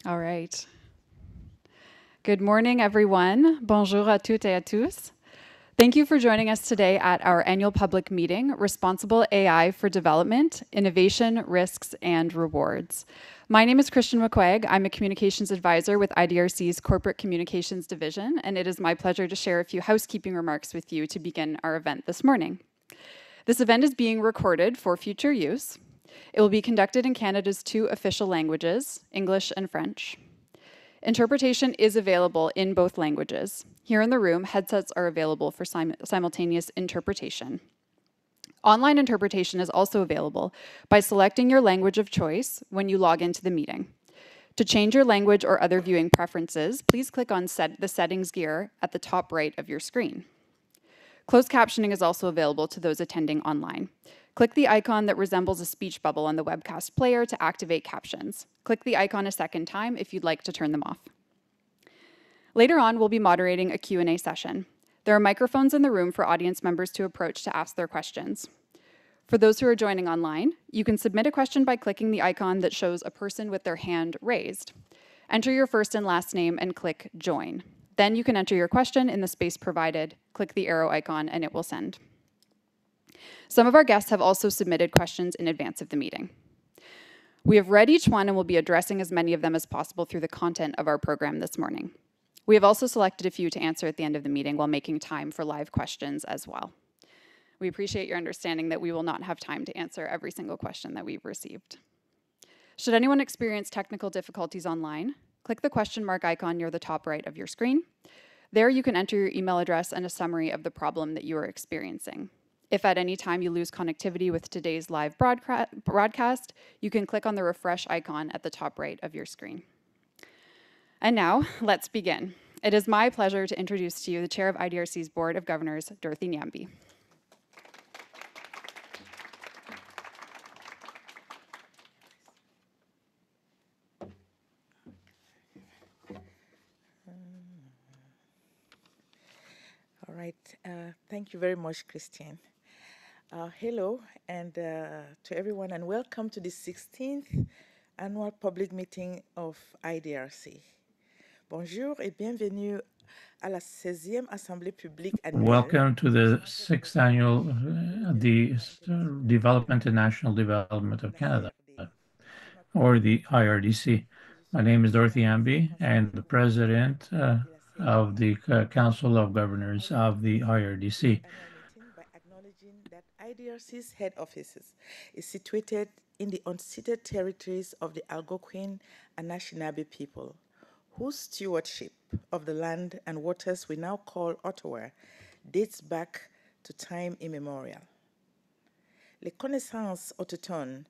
All right. Good morning, everyone. Bonjour à toutes et à tous. Thank you for joining us today at our annual public meeting, Responsible AI for Development, Innovation, Risks, and Rewards. My name is Christian McQuaig. I'm a communications advisor with IDRC's Corporate Communications Division, and it is my pleasure to share a few housekeeping remarks with you to begin our event this morning. This event is being recorded for future use. It will be conducted in Canada's 2 official languages, English and French. Interpretation is available in both languages. Here in the room, headsets are available for simultaneous interpretation. Online interpretation is also available by selecting your language of choice when you log into the meeting. To change your language or other viewing preferences, please click on the settings gear at the top right of your screen. Closed captioning is also available to those attending online. Click the icon that resembles a speech bubble on the webcast player to activate captions. Click the icon a second time if you'd like to turn them off. Later on, we'll be moderating a Q&A session. There are microphones in the room for audience members to approach to ask their questions. For those who are joining online, you can submit a question by clicking the icon that shows a person with their hand raised. Enter your first and last name and click Join. Then you can enter your question in the space provided, click the arrow icon, and it will send. Some of our guests have also submitted questions in advance of the meeting. We have read each one and will be addressing as many of them as possible through the content of our program this morning. We have also selected a few to answer at the end of the meeting while making time for live questions as well. We appreciate your understanding that we will not have time to answer every single question that we've received. Should anyone experience technical difficulties online, click the question mark icon near the top right of your screen. There you can enter your email address and a summary of the problem that you are experiencing. If at any time you lose connectivity with today's live broadcast, you can click on the refresh icon at the top right of your screen. And now, let's begin. It is my pleasure to introduce to you the Chair of IDRC's Board of Governors, Dorothy Nyambi. All right. Thank you very much, Christian. Hello, and to everyone, and welcome to the 16th annual public meeting of IDRC. Bonjour et bienvenue à la 16e Assemblée publique annuelle. Welcome to the 6th annual Development and National Development of Canada, or the IRDC. My name is Dorothy Nyambi, and the President of the Council of Governors of the IRDC. By acknowledging that IDRC's head offices is situated in the unceded territories of the Algonquin and Anishinaabe people, whose stewardship of the land and waters we now call Ottawa dates back to time immemorial. Les connaissances autochtones.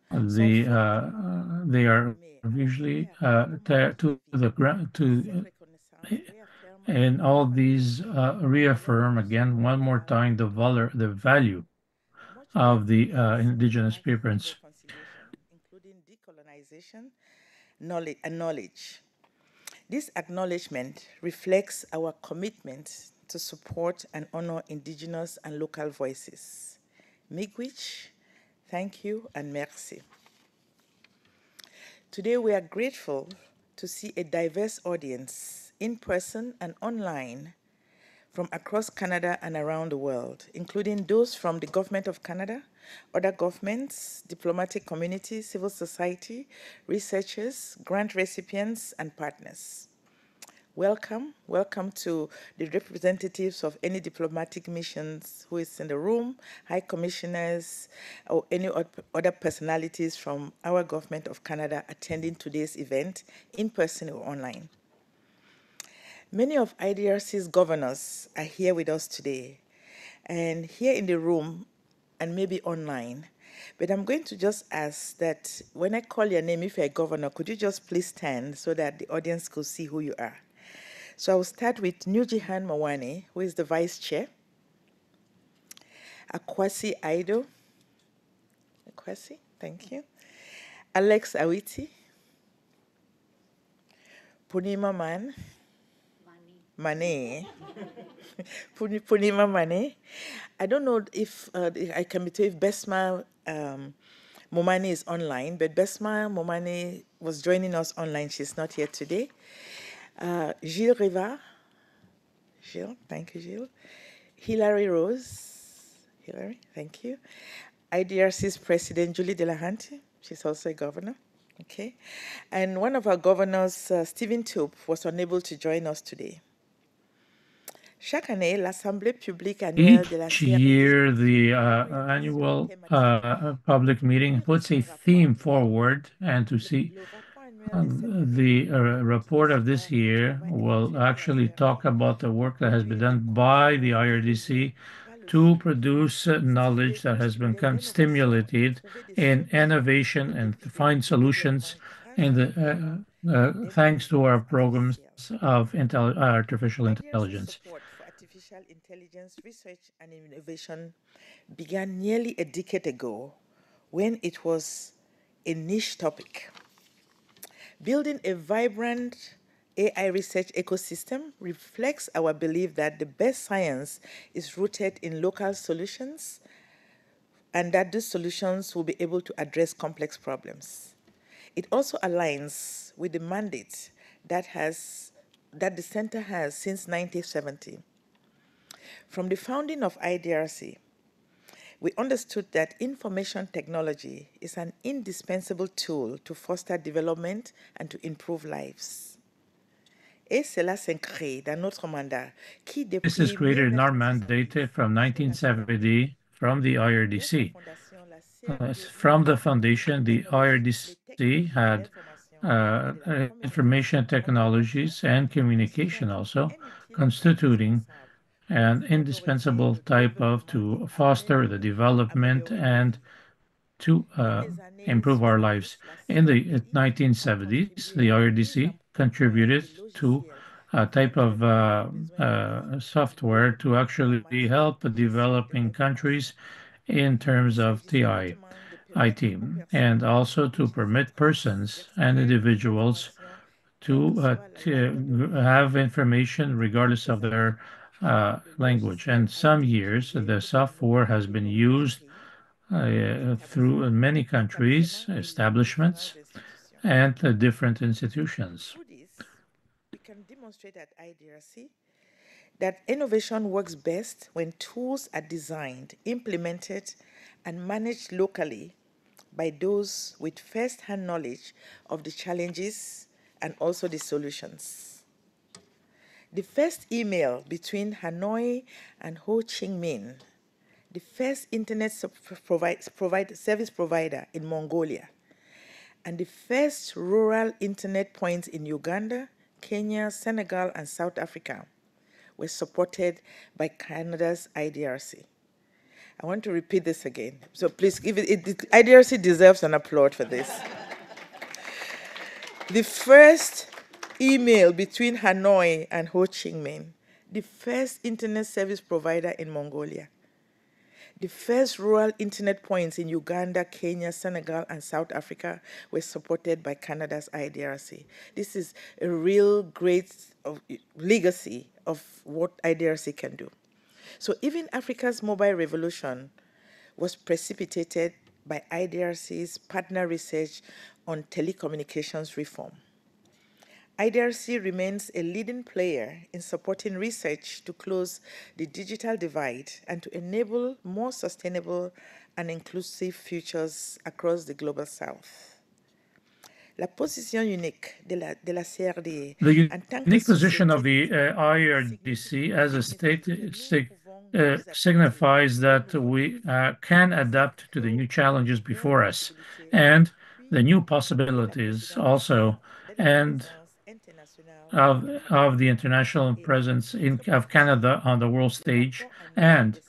They are usually to the ground and all these reaffirm again one more time the value of the indigenous peoples, including decolonization, knowledge. This acknowledgement reflects our commitment to support and honor indigenous and local voices. Miigwech, thank you and merci. Today we are grateful to see a diverse audience in person and online from across Canada and around the world, including those from the Government of Canada, other governments, diplomatic community, civil society, researchers, grant recipients, and partners. Welcome to the representatives of any diplomatic missions who is in the room, high commissioners, or any other personalities from our Government of Canada attending today's event in person or online. Many of IDRC's governors are here with us today, and here in the room and maybe online. But I'm going to just ask that when I call your name, if you're a governor, could you just please stand so that the audience could see who you are? So I will start with Nujihan Mawane, who is the vice chair. Akwasi Aido. Akwasi, thank you. Alex Awiti. Punima Man. Mane. Punima Mane. I don't know if I can be told if Besma Momani is online, but Besma Momani was joining us online. She's not here today. Gilles Riva. Gilles, thank you, Gilles. Hilary Rose. Hilary, thank you. IDRC's President, Julie Delahanty. She's also a governor. Okay. And one of our governors, Stephen Toop, was unable to join us today. Chaque année, l'Assemblée publique annuelle de la Each CRD year, the annual public meeting puts a theme forward, and to see the report of this year will actually talk about the work that has been done by the IRDC to produce knowledge that has been stimulated in innovation and to find solutions in thanks to our programs of artificial IDRC intelligence. support for artificial intelligence research and innovation began nearly a decade ago when it was a niche topic. Building a vibrant AI research ecosystem reflects our belief that the best science is rooted in local solutions and that these solutions will be able to address complex problems. It also aligns with the mandate that the center has since 1970. From the founding of IDRC, we understood that information technology is an indispensable tool to foster development and to improve lives. Et cela s'inscrit dans notre mandat qui, This is depuis created in our 1970, mandate from 1970 from the dès sa IRDC. fondation, la CRD From the les foundation, the technologies, les IRDC technologies de had l'information et de la information technologies and communication also constituting an indispensable type of to foster the development and to improve our lives. In the 1970s, the IRDC contributed to a type of software to actually help the developing countries in terms of TI, IT, and also to permit persons and individuals to have information regardless of their language. And some years, the software has been used through many countries, establishments, and different institutions. Through this, we can demonstrate at IDRC that innovation works best when tools are designed, implemented, and managed locally by those with first-hand knowledge of the challenges and also the solutions. The first email between Hanoi and Ho Chi Minh, the first internet service provider in Mongolia, and the first rural internet points in Uganda, Kenya, Senegal, and South Africa were supported by Canada's IDRC. I want to repeat this again. So please give IDRC deserves an applaud for this. The first email between Hanoi and Ho Chi Minh, the first internet service provider in Mongolia, the first rural internet points in Uganda, Kenya, Senegal, and South Africa were supported by Canada's IDRC. This is a real great legacy of what IDRC can do. So even Africa's mobile revolution was precipitated by IDRC's partner research on telecommunications reform. IDRC remains a leading player in supporting research to close the digital divide and to enable more sustainable and inclusive futures across the global south. La position unique de la CRD The en tant que unique position of société the IRDC as a state signifies that we can adapt to the new challenges before us and the new possibilities also, and of the international presence of Canada on the world stage. And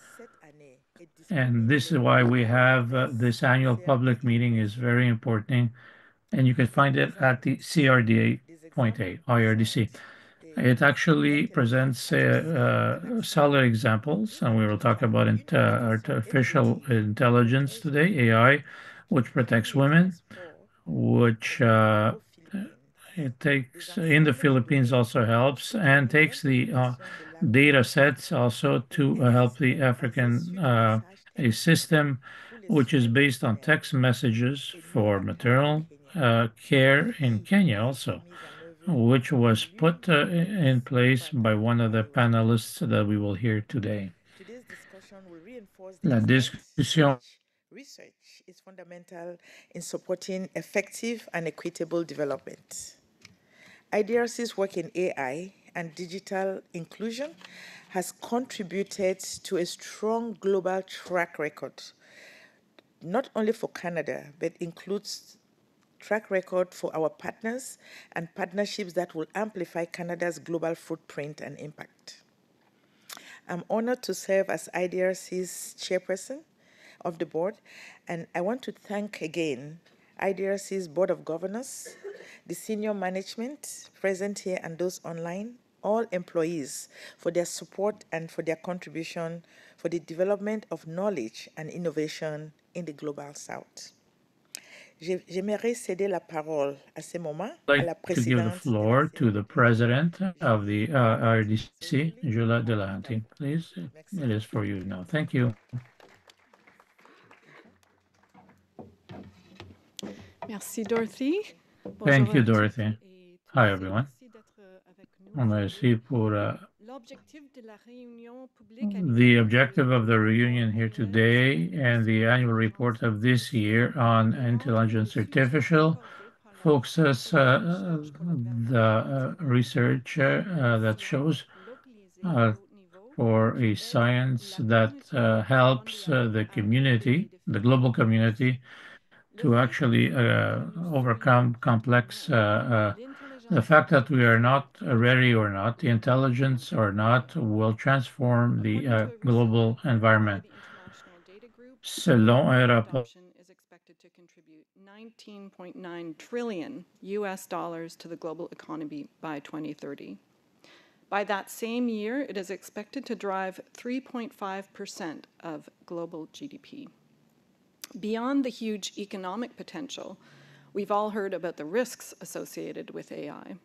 this is why we have this annual public meeting is very important, and you can find it at the CRDA.8 IRDC. It actually presents solid examples, and we will talk about artificial intelligence today, AI, which protects women, which it takes in the Philippines also helps, and takes the data sets also to help the African a system which is based on text messages for maternal care in Kenya also, which was put in place by one of the panelists that we will hear today. Today's discussion will reinforce the La extent to discussion which research is fundamental in supporting effective and equitable development. IDRC's work in AI and digital inclusion has contributed to a strong global track record, not only for Canada, but includes track record for our partners and partnerships that will amplify Canada's global footprint and impact. I'm honored to serve as IDRC's chairperson of the board, and I want to thank again IDRC's Board of Governors, the senior management present here and those online, all employees for their support and for their contribution for the development of knowledge and innovation in the Global South. J'aimerais céder la parole à ce moment à la I'd like to give the présidente de la floor to the president of the IRDC, Julia Delahanty. Please, it is for you now. Thank you. Merci, Dorothy. Thank you, Dorothy. Hi, everyone. Merci pour the objective of the reunion here today and the annual report of this year on intelligence artificial focuses the research that shows for a science that helps the community, the global community, to actually overcome complex, the fact that we are not ready or not, the intelligence or not, will transform the global environment. Selon un rapport is expected to contribute $19.9 trillion to the global economy by 2030. By that same year, it is expected to drive 3.5% of global GDP. Beyond the huge economic potential, we've all heard about the risks associated with AI.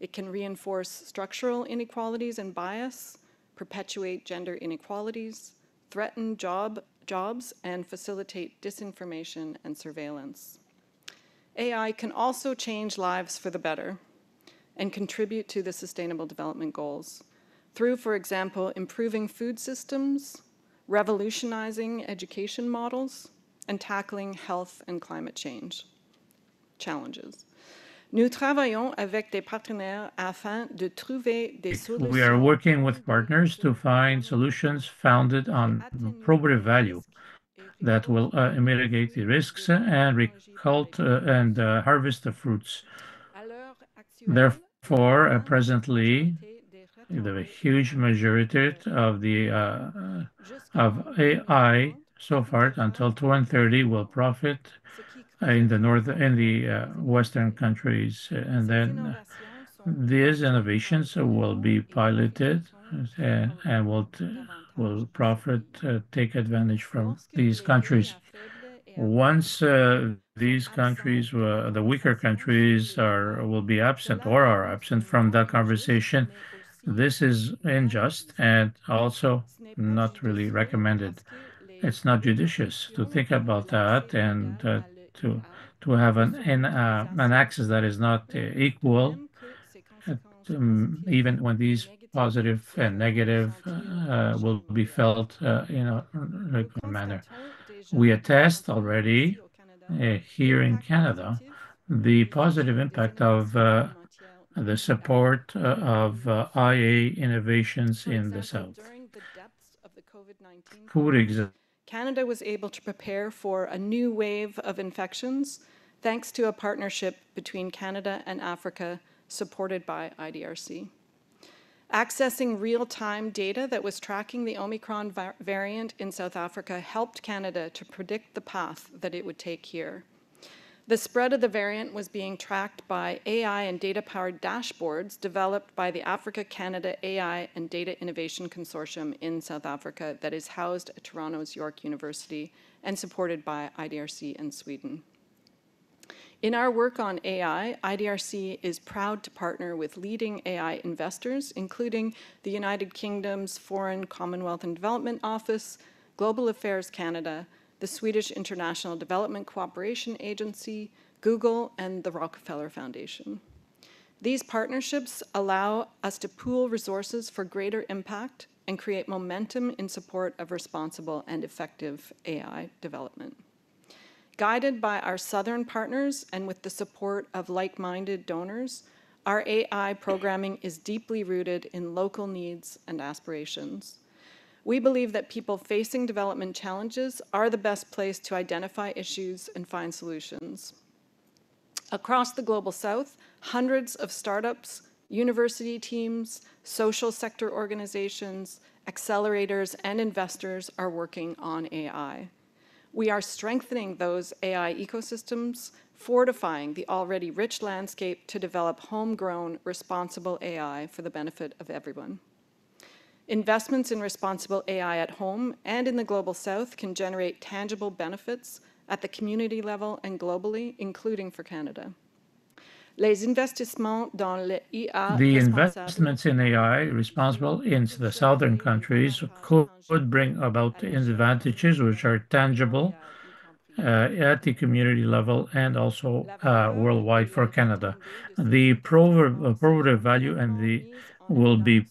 It can reinforce structural inequalities and bias, perpetuate gender inequalities, threaten jobs, and facilitate disinformation and surveillance. AI can also change lives for the better and contribute to the Sustainable Development Goals through, for example, improving food systems, revolutionizing education models, and tackling health and climate change challenges. Nous travaillons avec des partenaires afin de trouver des solutions. We are working with partners to find solutions founded on probative value that will mitigate the risks and harvest the fruits. Therefore, presently, the huge majority of the of AI so far until 2030 will profit in the Western countries, and then these innovations will be piloted and will take advantage from these countries. Once these countries, the weaker countries, will be absent or are absent from that conversation, this is unjust and also not really recommended. It's not judicious to think about that and to have an access that is not equal, even when these positive and negative will be felt in a regular manner. We attest already here in Canada the positive impact of the support of IA innovations in the South. During the depths of the COVID-19 Food Canada was able to prepare for a new wave of infections thanks to a partnership between Canada and Africa supported by IDRC. Accessing real-time data that was tracking the Omicron variant in South Africa helped Canada to predict the path that it would take here. The spread of the variant was being tracked by AI and data-powered dashboards developed by the Africa-Canada AI and Data Innovation Consortium in South Africa that is housed at Toronto's York University and supported by IDRC and Sweden. In our work on AI, IDRC is proud to partner with leading AI investors, including the United Kingdom's Foreign, Commonwealth and Development Office, Global Affairs Canada, the Swedish International Development Cooperation Agency, Google, and the Rockefeller Foundation. These partnerships allow us to pool resources for greater impact and create momentum in support of responsible and effective AI development. Guided by our southern partners and with the support of like-minded donors, our AI programming is deeply rooted in local needs and aspirations. We believe that people facing development challenges are the best place to identify issues and find solutions. Across the Global South, hundreds of startups, university teams, social sector organizations, accelerators, and investors are working on AI. We are strengthening those AI ecosystems, fortifying the already rich landscape to develop homegrown, responsible AI for the benefit of everyone. Investments in responsible AI at home and in the Global South can generate tangible benefits at the community level and globally, including for Canada. Les investissements dans l'IA The investments in AI responsible in the southern countries could bring about advantages which are tangible at the community level and also worldwide for Canada. The probative value and the will be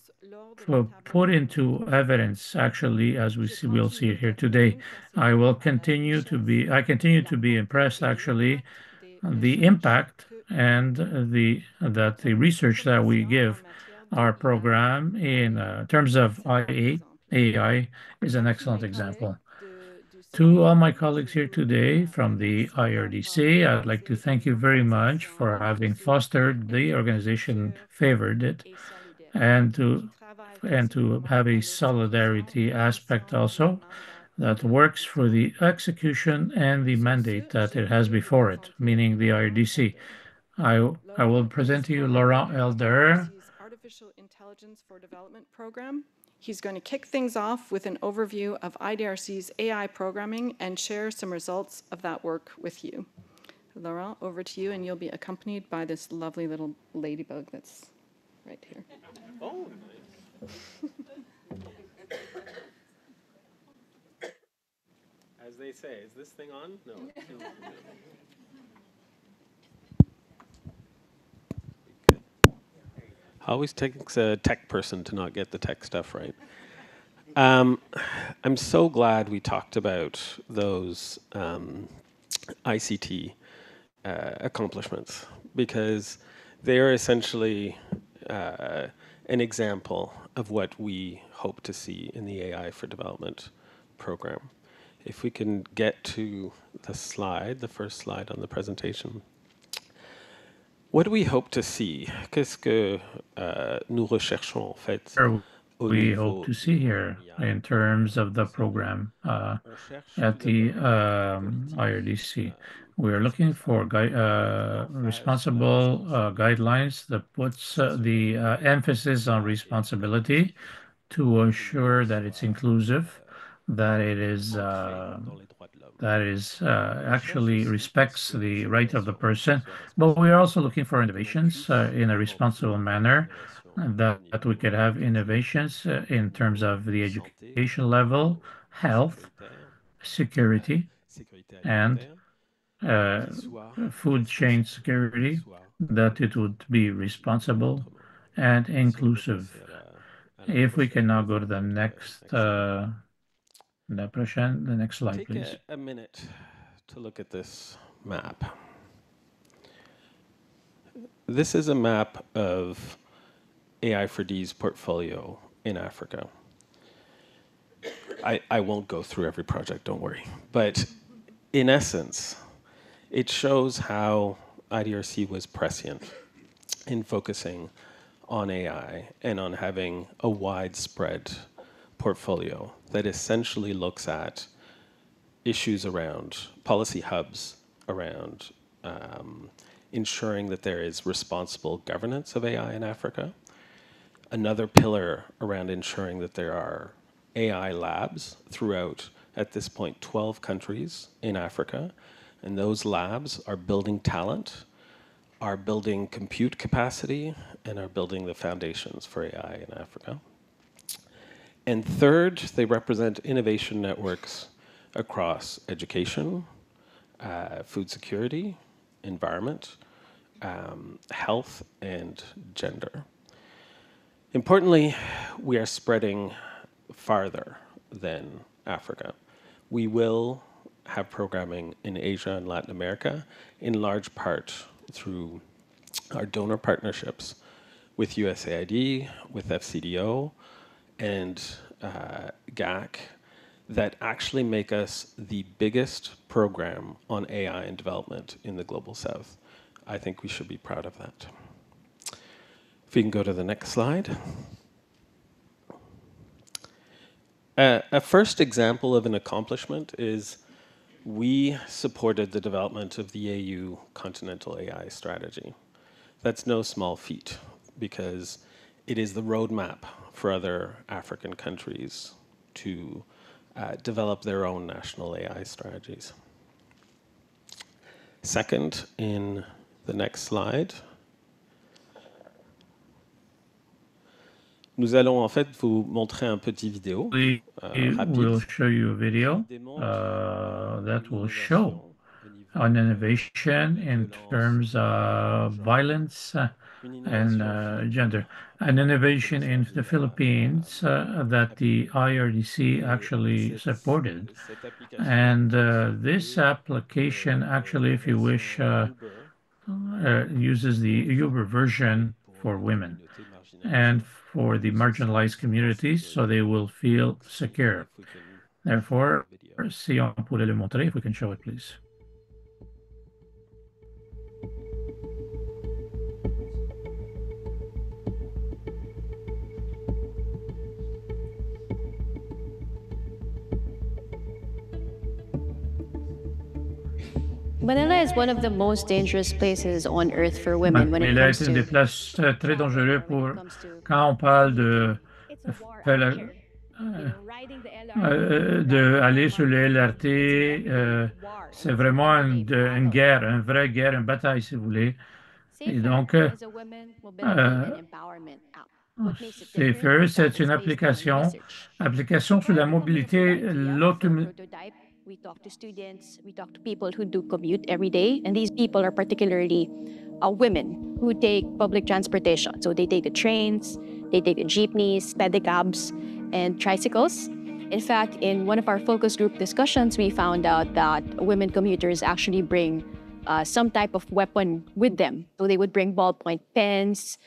put into evidence actually as we'll see it here today. I continue to be impressed actually the impact and the research that we give our program in terms of AI is an excellent example. To all my colleagues here today from the IRDC, I'd like to thank you very much for having fostered the organization, favored it, and to have a solidarity aspect also that works for the execution and the mandate that it has before it, meaning the IRDC. I will present to you Laurent Elder. Artificial Intelligence for Development program. He's going to kick things off with an overview of IDRC's AI programming and share some results of that work with you. Laurent, over to you, and you'll be accompanied by this lovely little ladybug that's right here. Oh, nice. As they say, is this thing on? No. Always takes a tech person to not get the tech stuff right. I'm so glad we talked about those ICT accomplishments because they are essentially an example of what we hope to see in the AI for Development program. If we can get to the slide, the first slide on the presentation. What do we hope to see? Qu'est-ce que nous recherchons en fait? We hope to see here in terms of the program at the IRDC. We are looking for responsible guidelines that puts the emphasis on responsibility to assure that it's inclusive, that it is actually respects the right of the person. But we are also looking for innovations in a responsible manner, that we could have innovations in terms of the education level, health, security, and food chain security, that it would be responsible and inclusive. If we can now go to the next the next slide, please. Take a minute to look at this map. This is a map of AI for D's portfolio in Africa. I won't go through every project, don't worry. But in essence, it shows how IDRC was prescient in focusing on AI and on having a widespread portfolio that essentially looks at issues around policy hubs, around ensuring that there is responsible governance of AI in Africa. Another pillar around ensuring that there are AI labs throughout, at this point, 12 countries in Africa. And those labs are building talent, are building compute capacity, and are building the foundations for AI in Africa. And third, they represent innovation networks across education, food security, environment, health, and gender. Importantly, we are spreading farther than Africa. We will have programming in Asia and Latin America, in large part through our donor partnerships with USAID, with FCDO, and GAC, that actually make us the biggest program on AI and development in the Global South. I think we should be proud of that. If we can go to the next slide. A first example of an accomplishment is we supported the development of the AU Continental AI Strategy. That's no small feat because it is the roadmap for other African countries to develop their own national AI strategies. Second, in the next slide, nous allons en fait vous montrer un petit vidéo We will rapide show you a video qui démontre that une will show innovation au niveau an innovation in terms of violence une and innovation gender. An innovation in the Philippines that the IRDC actually supported. cette application And this application actually, if you wish, Uber uses the Uber version for women and for the marginalized communities so they will feel secure. if we can Therefore, video. si on pourrait le montrer, if we can show it, please. Manila is one of the most dangerous places on earth for women when it Manila comes est une des to places très dangereuses pour when it comes to quand on parle de it's a war faire out la- here. Riding the LRT, de riding aller the sur le LRT, it's a war. c'est vraiment une guerre, une vraie guerre, une bataille, si vous voulez. Et donc, is a women mobility and empowerment app. What makes it different Safer, is that c'est une it's based on application sur la mobilité, prototype. We talk to students, we talk to people who do commute every day, and these people are particularly women who take public transportation. So they take the trains, they take the jeepneys, pedicabs, and tricycles. In fact, in one of our focus group discussions, we found out that women commuters actually bring some type of weapon with them. So they would bring ballpoint pens,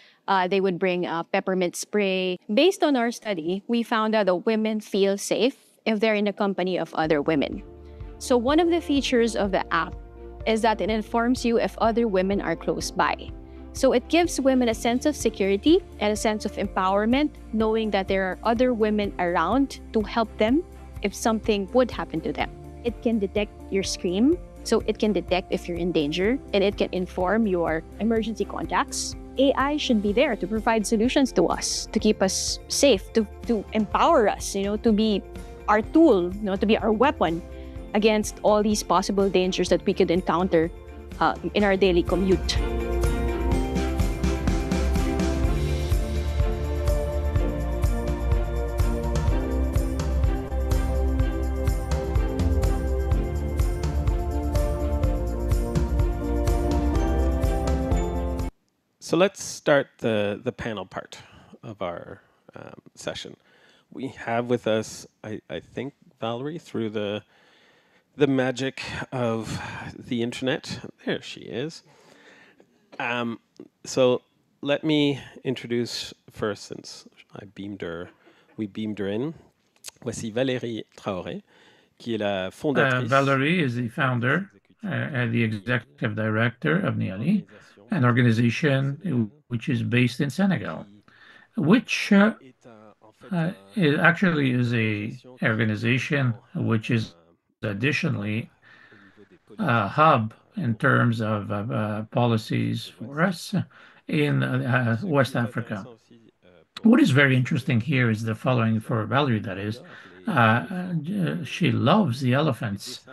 they would bring peppermint spray. Based on our study, we found out that women feel safe if they're in the company of other women. So one of the features of the app is that it informs you if other women are close by. So it gives women a sense of security and a sense of empowerment, knowing that there are other women around to help them if something would happen to them. It can detect your scream, so it can detect if you're in danger, and it can inform your emergency contacts. AI should be there to provide solutions to us, to keep us safe, to empower us, to be our tool, to be our weapon against all these possible dangers that we could encounter in our daily commute. So let's start the panel part of our session. We have with us, I think, Valérie, through the magic of the internet. There she is. So let me introduce first, since we beamed her in. Voici Valérie Traoré, qui est la fondatrice. Valérie is the founder and the executive director of Niyel, an organization which is based in Senegal, which it actually is a organization which is additionally a hub in terms of policies for us in West Africa. What is very interesting here is the following for Valérie, that is, she loves the elephants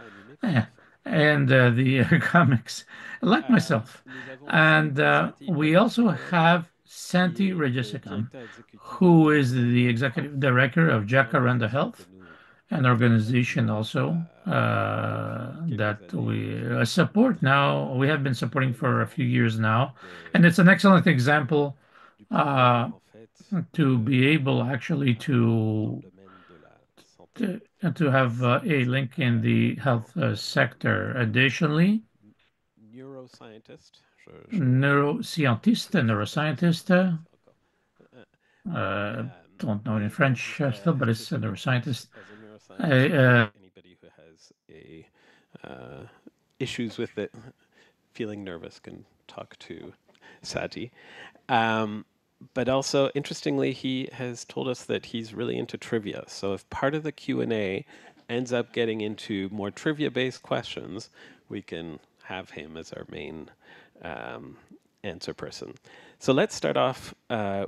and the comics, like myself. And we also have Sathy Rajasekharan, who is the executive director of Jacaranda Health, an organization also that we support now. We have been supporting for a few years now, and it's an excellent example to be able actually to have a link in the health sector. Additionally, neuroscientist, don't know it in French still, but it's a neuroscientist. Anybody who has issues with it, feeling nervous, can talk to Sathy. But also, interestingly, he has told us that he's really into trivia. So if part of the Q&A ends up getting into more trivia-based questions, we can have him as our main answer person. So let's start off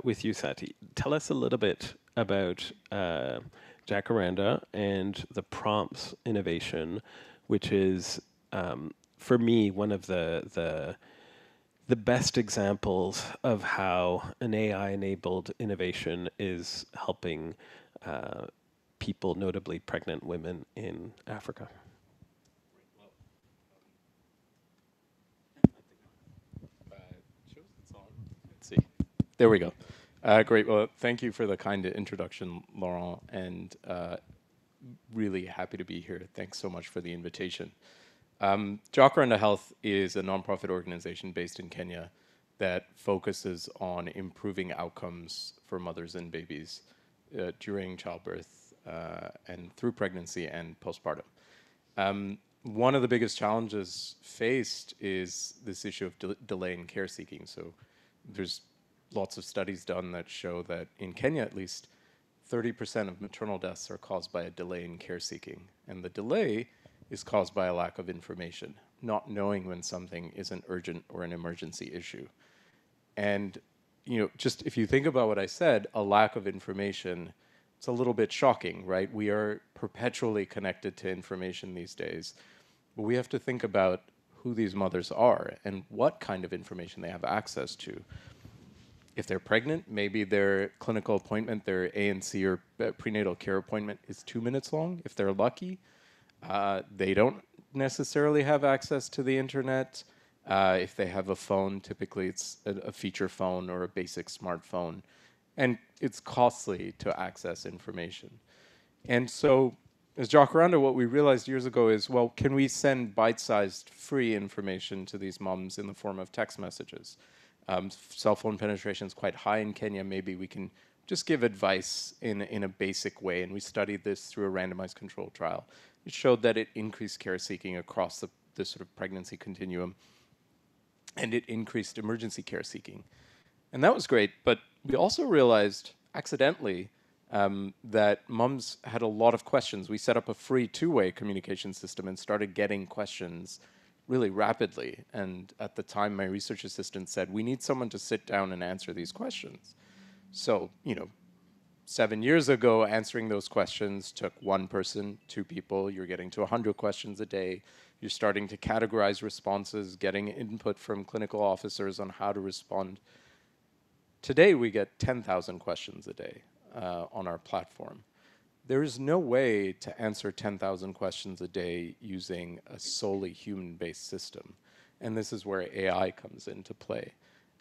with you, Sathy. Tell us a little bit about Jacaranda and the prompts innovation, which is, for me, one of the best examples of how an AI-enabled innovation is helping people, notably pregnant women in Africa. Let's see. There we go. Great. Well, thank you for the kind introduction, Laurent, and really happy to be here. Thanks so much for the invitation. Jacaranda Health is a nonprofit organization based in Kenya that focuses on improving outcomes for mothers and babies during childbirth and through pregnancy and postpartum. One of the biggest challenges faced is this issue of delay in care seeking. So there's lots of studies done that show that in Kenya, at least, 30% of maternal deaths are caused by a delay in care seeking. And the delay is caused by a lack of information, not knowing when something is an urgent or an emergency issue. And, you know, just if you think about what I said, a lack of information, it's a little bit shocking, right? We are perpetually connected to information these days, but we have to think about who these mothers are and what kind of information they have access to. If they're pregnant, maybe their clinical appointment, their ANC or prenatal care appointment is 2 minutes long. If they're lucky, they don't necessarily have access to the internet. If they have a phone, typically it's a feature phone or a basic smartphone. And it's costly to access information. And so as Jacaranda, what we realized years ago is, well, can we send bite-sized free information to these moms in the form of text messages? Cell phone penetration is quite high in Kenya. Maybe we can just give advice in a basic way. And we studied this through a randomized control trial. It showed that it increased care seeking across the sort of pregnancy continuum. And it increased emergency care seeking. And that was great. But we also realized accidentally that moms had a lot of questions. We set up a free two-way communication system and started getting questions really rapidly. And at the time, my research assistant said, we need someone to sit down and answer these questions. So, you know, 7 years ago, answering those questions took one person, two people. You're getting to 100 questions a day. You're starting to categorize responses, getting input from clinical officers on how to respond. Today, we get 10,000 questions a day on our platform. There is no way to answer 10,000 questions a day using a solely human-based system. And this is where AI comes into play.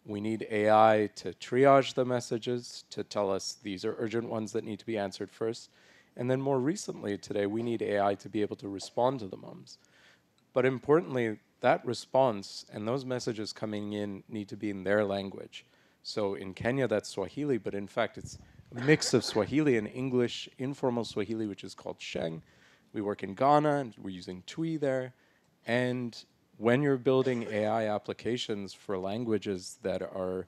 We need AI to triage the messages, to tell us these are urgent ones that need to be answered first. And then more recently today, we need AI to be able to respond to the moms. But importantly, that response and those messages coming in need to be in their language. So in Kenya, that's Swahili, but in fact, it's a mix of Swahili and English, informal Swahili, which is called Sheng. We work in Ghana, and we're using Twi there. And when you're building AI applications for languages that are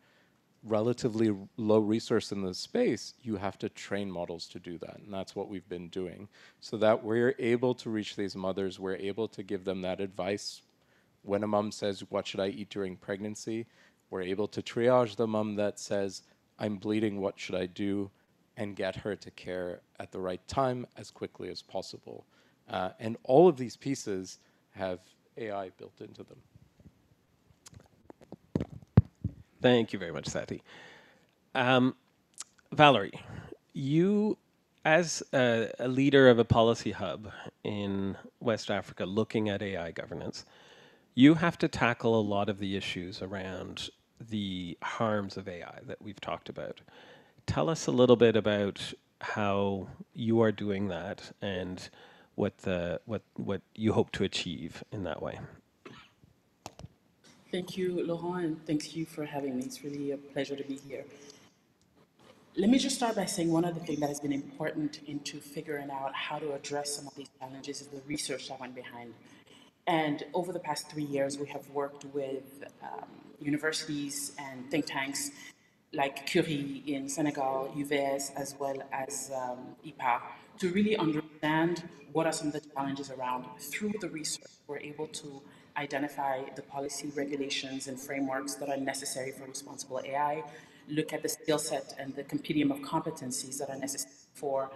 relatively low resource in the space, you have to train models to do that. And that's what we've been doing. So that we're able to reach these mothers, we're able to give them that advice. When a mom says, what should I eat during pregnancy? We're able to triage the mom that says, I'm bleeding, what should I do? And get her to care at the right time as quickly as possible. And all of these pieces have AI built into them. Thank you very much, Sathy. Valérie, you As a leader of a policy hub in West Africa looking at AI governance, you have to tackle a lot of the issues around the harms of AI that we've talked about. Tell us a little bit about how you are doing that and what you hope to achieve in that way. Thank you, Laurent, and thank you for having me. It's really a pleasure to be here. Let me just start by saying one of the things that has been important into figuring out how to address some of these challenges is the research that went behind. And over the past 3 years, we have worked with universities and think tanks like Curie in Senegal, UVS, as well as IPA, to really understand what are some of the challenges around. Through the research, we're able to identify the policy regulations and frameworks that are necessary for responsible AI, look at the skill set and the compendium of competencies that are necessary for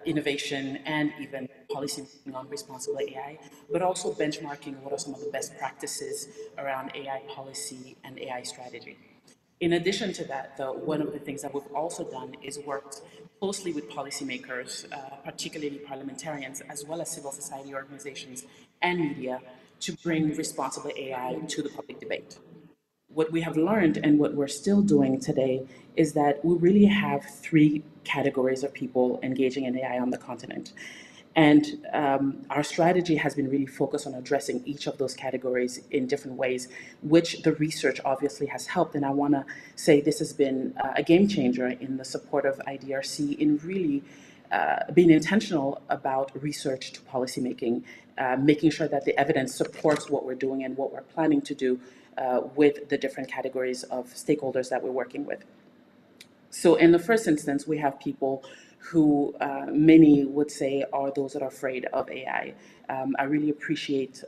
innovation and even policy making on responsible AI, but also benchmarking what are some of the best practices around AI policy and AI strategy. In addition to that, though, one of the things that we've also done is worked closely with policymakers, particularly parliamentarians, as well as civil society organizations and media, to bring responsible AI to the public debate. What we have learned and what we're still doing today is that we really have three categories of people engaging in AI on the continent. And our strategy has been really focused on addressing each of those categories in different ways, which the research obviously has helped. And I want to say this has been a game changer in the support of IDRC in really being intentional about research to policymaking, making sure that the evidence supports what we're doing and what we're planning to do with the different categories of stakeholders that we're working with. So in the first instance, we have people who many would say are those that are afraid of AI. I really appreciate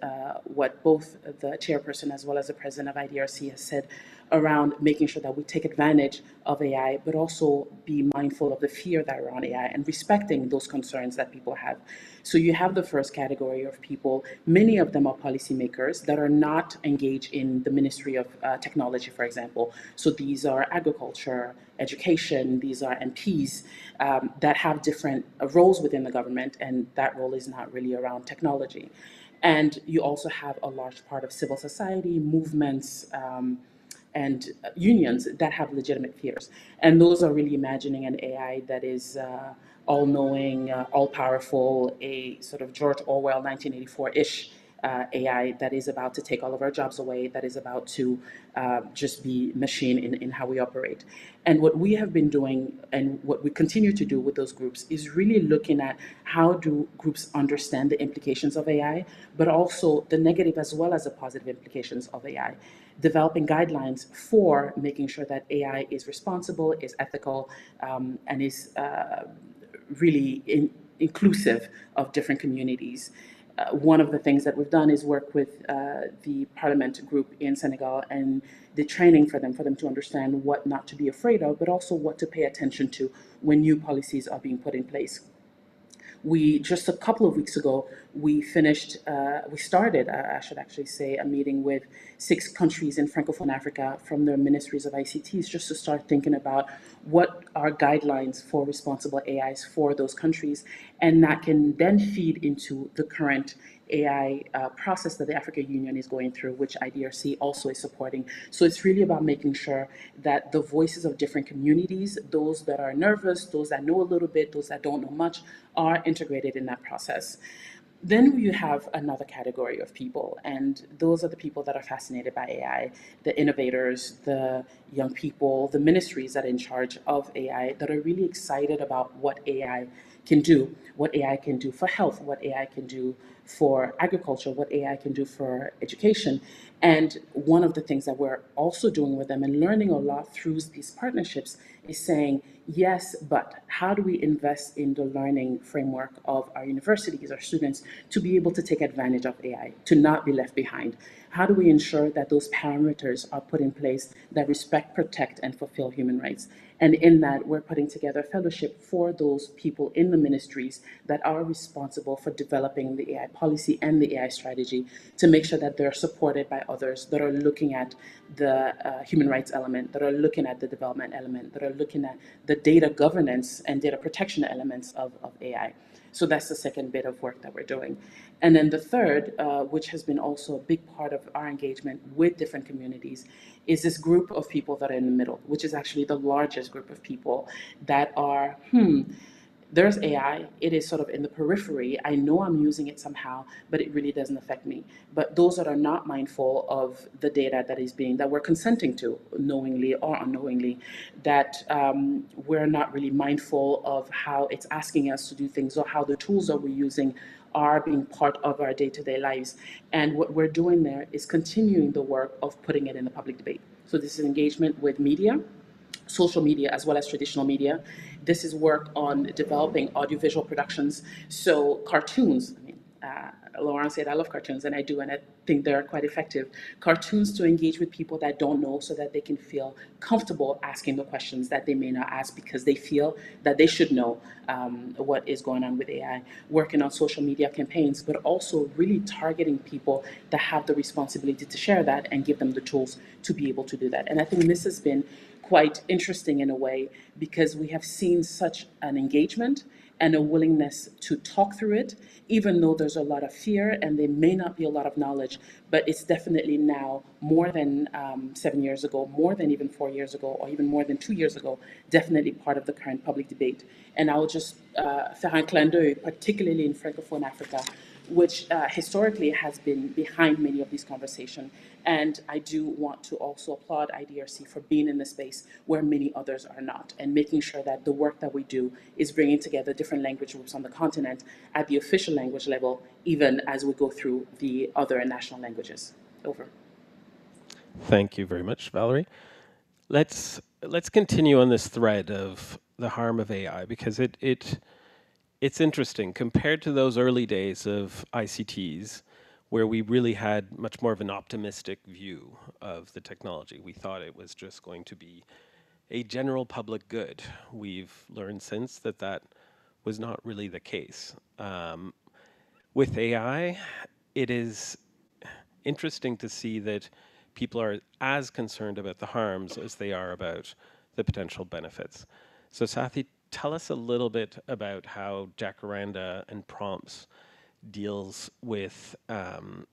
what both the chairperson as well as the president of IDRC has said around making sure that we take advantage of AI, but also be mindful of the fear that are around AI and respecting those concerns that people have. So you have the first category of people, many of them are policymakers that are not engaged in the Ministry of Technology, for example. So these are agriculture, education, these are MPs that have different roles within the government, and that role is not really around technology. And you also have a large part of civil society, movements, and unions that have legitimate fears. And those are really imagining an AI that is all-knowing, all-powerful, a sort of George Orwell 1984-ish AI that is about to take all of our jobs away, that is about to just be machine in how we operate. And what we have been doing and what we continue to do with those groups is really looking at how do groups understand the implications of AI, but also the negative as well as the positive implications of AI. Developing guidelines for making sure that AI is responsible, is ethical, and is really inclusive of different communities. One of the things that we've done is work with the Parliament group in Senegal and the training for them to understand what not to be afraid of, but also what to pay attention to when new policies are being put in place. We, just a couple of weeks ago, we started, I should actually say, a meeting with 6 countries in Francophone Africa from their ministries of ICTs, just to start thinking about what are guidelines for responsible AIs for those countries. And that can then feed into the current AI process that the African Union is going through, which IDRC also is supporting. So it's really about making sure that the voices of different communities, those that are nervous, those that know a little bit, those that don't know much, are integrated in that process. Then you have another category of people, and those are the people that are fascinated by AI, the innovators, the young people, the ministries that are in charge of AI that are really excited about what AI can do, what AI can do for health, what AI can do for agriculture, what AI can do for education. And one of the things that we're also doing with them and learning a lot through these partnerships is saying, yes, but how do we invest in the learning framework of our universities, our students, to be able to take advantage of AI, to not be left behind? How do we ensure that those parameters are put in place that respect, protect, and fulfill human rights? And in that, we're putting together a fellowship for those people in the ministries that are responsible for developing the AI policy and the AI strategy to make sure that they're supported by others that are looking at the human rights element, that are looking at the development element, that are looking at the data governance and data protection elements of AI. So that's the second bit of work that we're doing. And then the third, which has been also a big part of our engagement with different communities, is this group of people that are in the middle, which is actually the largest group of people that are, there's AI, it is sort of in the periphery. I know I'm using it somehow, but it really doesn't affect me. But those that are not mindful of the data that we're consenting to, knowingly or unknowingly, that we're not really mindful of how it's asking us to do things or how the tools that we're using are being part of our day-to-day lives. And what we're doing there is continuing the work of putting it in the public debate. So this is engagement with media, social media as well as traditional media. This is work on developing audiovisual productions. So cartoons, Laurent said, I love cartoons, and I do, and I think they're quite effective. Cartoons to engage with people that don't know so that they can feel comfortable asking the questions that they may not ask because they feel that they should know what is going on with AI. Working on social media campaigns, but also really targeting people that have the responsibility to share that and give them the tools to be able to do that. And I think this has been quite interesting in a way because we have seen such an engagement and a willingness to talk through it, even though there's a lot of fear and there may not be a lot of knowledge, but it's definitely now more than 7 years ago, more than even 4 years ago, or even more than 2 years ago, definitely part of the current public debate. And I'll just faire un clin d'œil, particularly in Francophone Africa, which historically has been behind many of these conversations. And I do want to also applaud IDRC for being in the space where many others are not, and making sure that the work that we do is bringing together different language groups on the continent at the official language level, even as we go through the other national languages. Over. Thank you very much, Valerie. Let's continue on this thread of the harm of AI because it's interesting compared to those early days of ICTs where we really had much more of an optimistic view of the technology. We thought it was just going to be a general public good. We've learned since that that was not really the case. With AI, it is interesting to see that people are as concerned about the harms as they are about the potential benefits. So Sathy, tell us a little bit about how Jacaranda and prompts deals with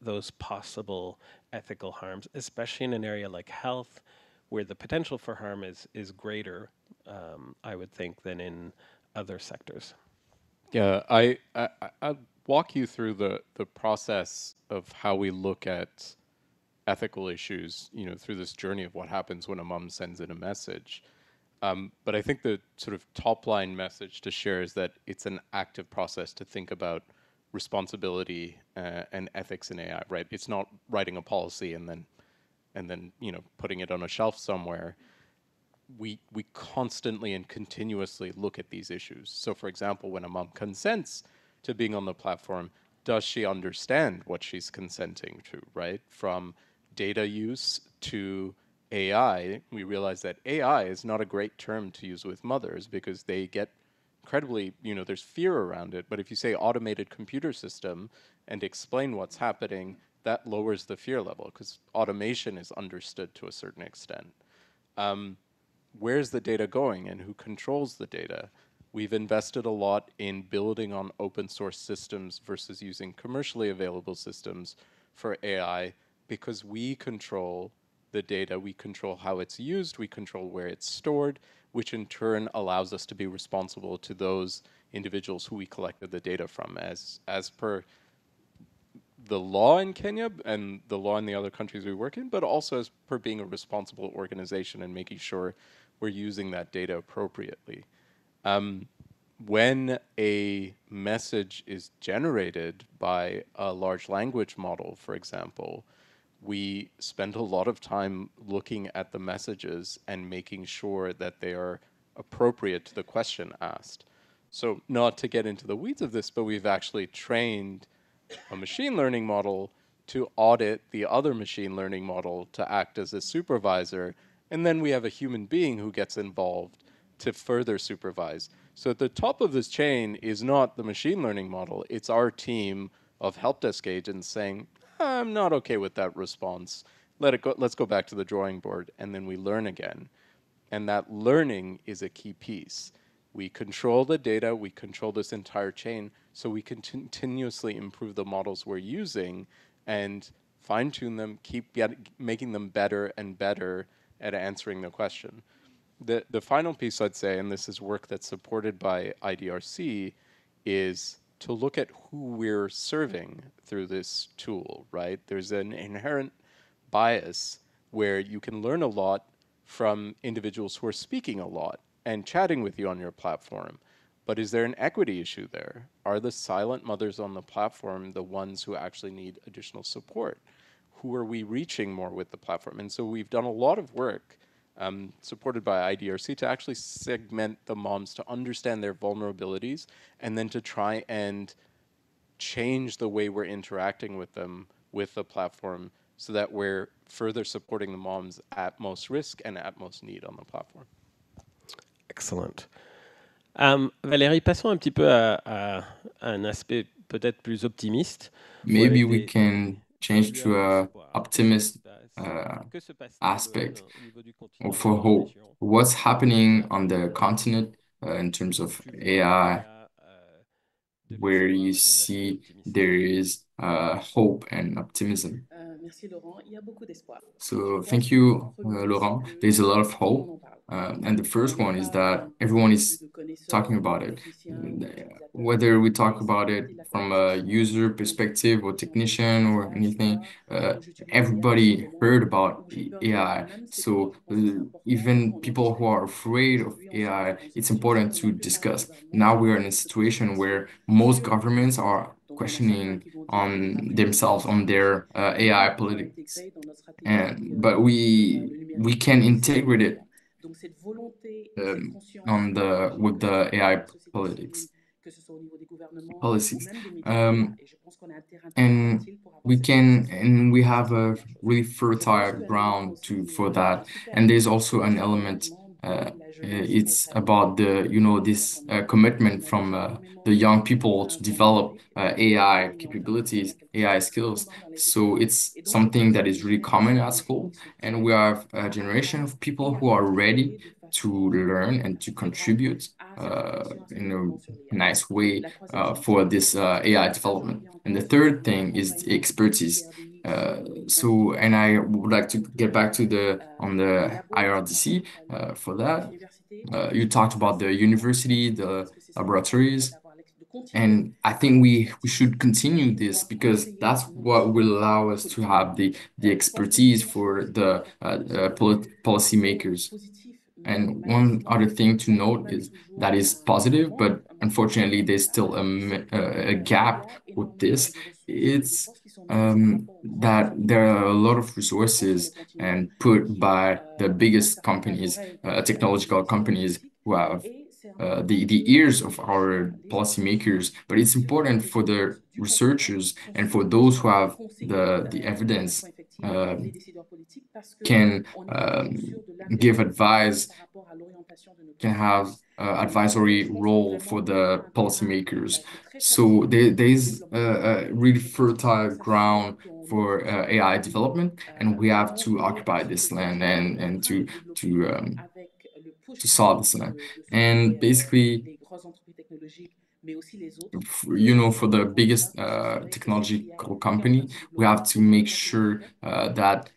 those possible ethical harms, especially in an area like health, where the potential for harm is greater, I would think, than in other sectors. Yeah, I'll walk you through the process of how we look at ethical issues, through this journey of what happens when a mom sends in a message. But I think the sort of top line message to share is that it's an active process to think about responsibility and ethics in AI, right? It's not writing a policy and then putting it on a shelf somewhere. We constantly and continuously look at these issues. So for example, when a mom consents to being on the platform, does she understand what she's consenting to, right? From data use to AI, we realize that AI is not a great term to use with mothers because they get incredibly, there's fear around it. But if you say automated computer system and explain what's happening, that lowers the fear level because automation is understood to a certain extent. Where's the data going and who controls the data? We've invested a lot in building on open source systems versus using commercially available systems for AI because we control the data, we control how it's used, we control where it's stored, which in turn allows us to be responsible to those individuals who we collected the data from as per the law in Kenya and the law in the other countries we work in, but also as per being a responsible organization and making sure we're using that data appropriately. When a message is generated by a large language model, for example, we spend a lot of time looking at the messages and making sure that they are appropriate to the question asked. So not to get into the weeds of this, but we've actually trained a machine learning model to audit the other machine learning model to act as a supervisor. And then we have a human being who gets involved to further supervise. So at the top of this chain is not the machine learning model, it's our team of help desk agents saying, I'm not okay with that response. Let it go. Let's go back to the drawing board, and then we learn again. And that learning is a key piece. We control the data, we control this entire chain, so we can continuously improve the models we're using and fine-tune them, keep making them better and better at answering the question. The final piece I'd say, and this is work that's supported by IDRC, is to look at who we're serving through this tool, right? There's an inherent bias where you can learn a lot from individuals who are speaking a lot and chatting with you on your platform. But is there an equity issue there? Are the silent mothers on the platform the ones who actually need additional support? Who are we reaching more with the platform? And so we've done a lot of work supported by IDRC to actually segment the moms to understand their vulnerabilities and then to try and change the way we're interacting with them with the platform so that we're further supporting the moms at most risk and at most need on the platform. Excellent. Valérie, passons un petit peu à un aspect peut-être plus optimiste. Maybe we can change to a optimist aspect or for hope. What's happening on the continent in terms of AI, where you see there is hope and optimism. So thank you, Laurent. There's a lot of hope. And the first one is that everyone is talking about it. Whether we talk about it from a user perspective or technician or anything, everybody heard about AI. So even people who are afraid of AI, it's important to discuss. Now we are in a situation where most governments are questioning on themselves, on their AI politics. But we can integrate it with the AI policies. And we have a really fertile ground for that. And there's also an element, it's about this commitment from the young people to develop AI capabilities, AI skills. So it's something that is really common at school. And we have a generation of people who are ready to learn and to contribute in a nice way for this AI development. And the third thing is the expertise. And I would like to get back to on the IRDC for that. You talked about the university, the laboratories, and I think we should continue this because that's what will allow us to have the expertise for the policymakers. And one other thing to note is that is positive, but unfortunately, there's still a gap with this. It's that there are a lot of resources and put by the biggest companies, technological companies who have the ears of our policymakers, but it's important for the researchers and for those who have the evidence can give advice, can have advisory role for the policymakers. So there's a really fertile ground for AI development, and we have to occupy this land and to solve this land. And basically, for the biggest technological company, we have to make sure that